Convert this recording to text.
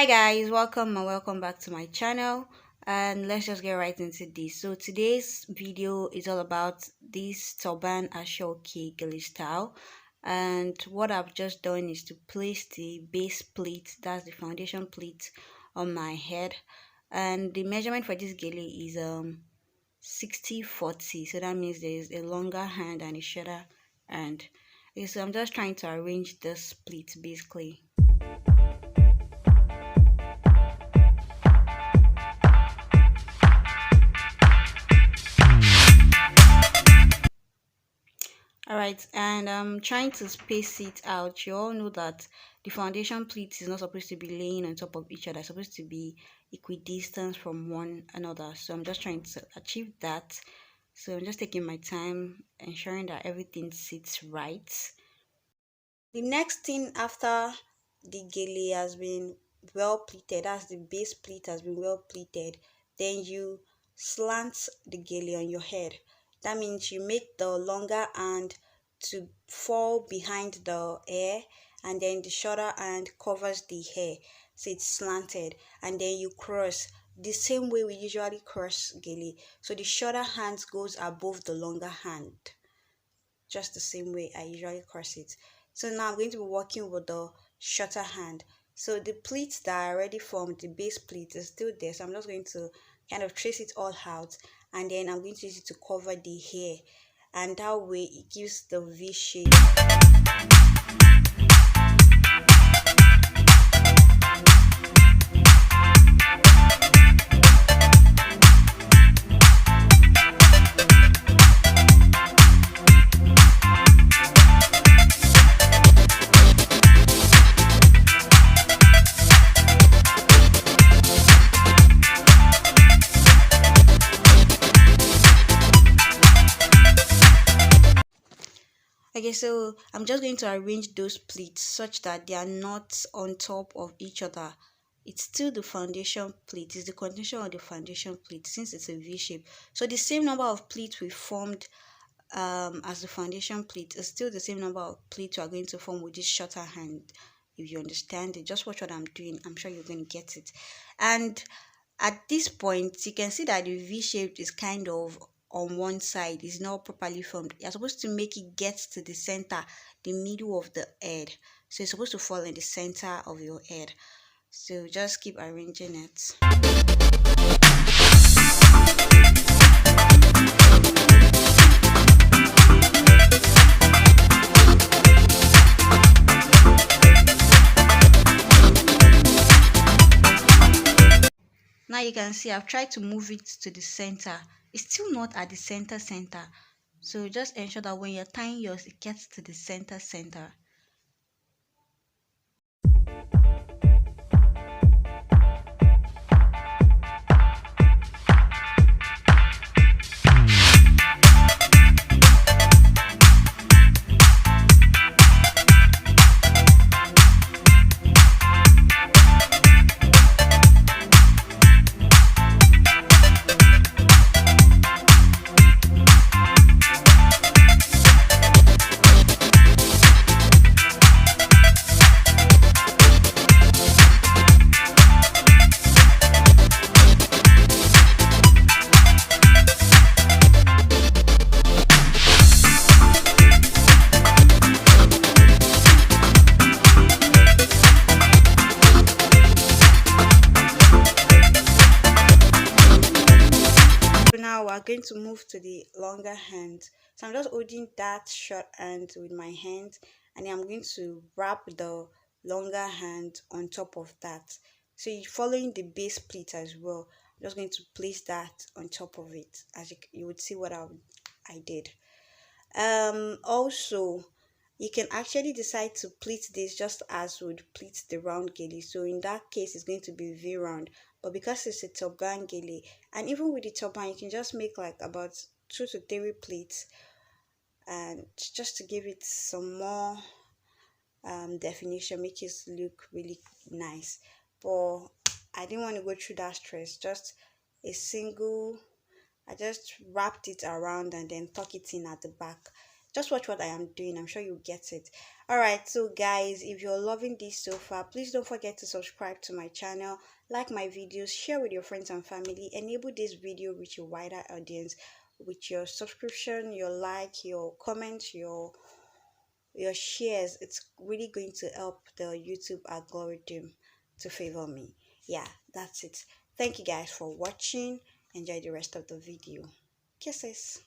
Guys, welcome and welcome back to my channel, and let's just get right into this. So today's video is all about this turban ashoke gele style, and what I've just done is to place the base plate, that's the foundation plate, on my head. And the measurement for this gele is 60/40, so that means there is a longer hand and a shorter hand. Okay, so I'm just trying to arrange this plate basically. All right, and I'm trying to space it out. You all know that the foundation pleat is not supposed to be laying on top of each other. It's supposed to be equidistant from one another. So I'm just trying to achieve that. So I'm just taking my time, ensuring that everything sits right. The next thing after the gele has been well pleated, as the base pleat has been well pleated, then you slant the gele on your head. That means you make the longer hand to fall behind the hair, and then the shorter hand covers the hair, so it's slanted, and then you cross the same way we usually cross gele. So the shorter hand goes above the longer hand, just the same way I usually cross it. So now I'm going to be working with the shorter hand. So the pleats that are already formed, the base pleat is still there. So I'm just going to kind of trace it all out, and then I'm going to use it to cover the hair, and that way it gives the V shape. Okay, so I'm just going to arrange those pleats such that they are not on top of each other. It's still the foundation pleat, it's the continuation of the foundation pleat since it's a V shape. So the same number of pleats we formed as the foundation pleat is still the same number of pleats we are going to form with this shorter hand. If you understand it, just watch what I'm doing. I'm sure you're going to get it. And at this point, you can see that the V shape is kind of on one side, is not properly formed. You're supposed to make it get to the center, the middle of the head. So it's supposed to fall in the center of your head. So just keep arranging it. Now you can see I've tried to move it to the center. It's still not at the center. So just ensure that when you're tying yours, it gets to the center. Now we're going to move to the longer hand. So I'm just holding that short hand with my hand, and then I'm going to wrap the longer hand on top of that. So you're following the base pleat as well. I'm just going to place that on top of it, as you would see what I did. Also, you can actually decide to pleat this just as would pleat the round gele. So in that case, it's going to be V round. But because it's a turban gele, and even with the turban, you can just make like about 2 to 3 pleats, and just to give it some more definition, make it look really nice. But I didn't want to go through that stress. Just a single, I just wrapped it around and then tuck it in at the back. Just watch what I am doing. I'm sure you'll get it. All right. So, guys, if you're loving this so far, please don't forget to subscribe to my channel, like my videos, share with your friends and family, enable this video reach a wider audience with your subscription, your like, your comments, your shares. It's really going to help the YouTube algorithm to favor me. Yeah, that's it. Thank you guys for watching. Enjoy the rest of the video. Kisses.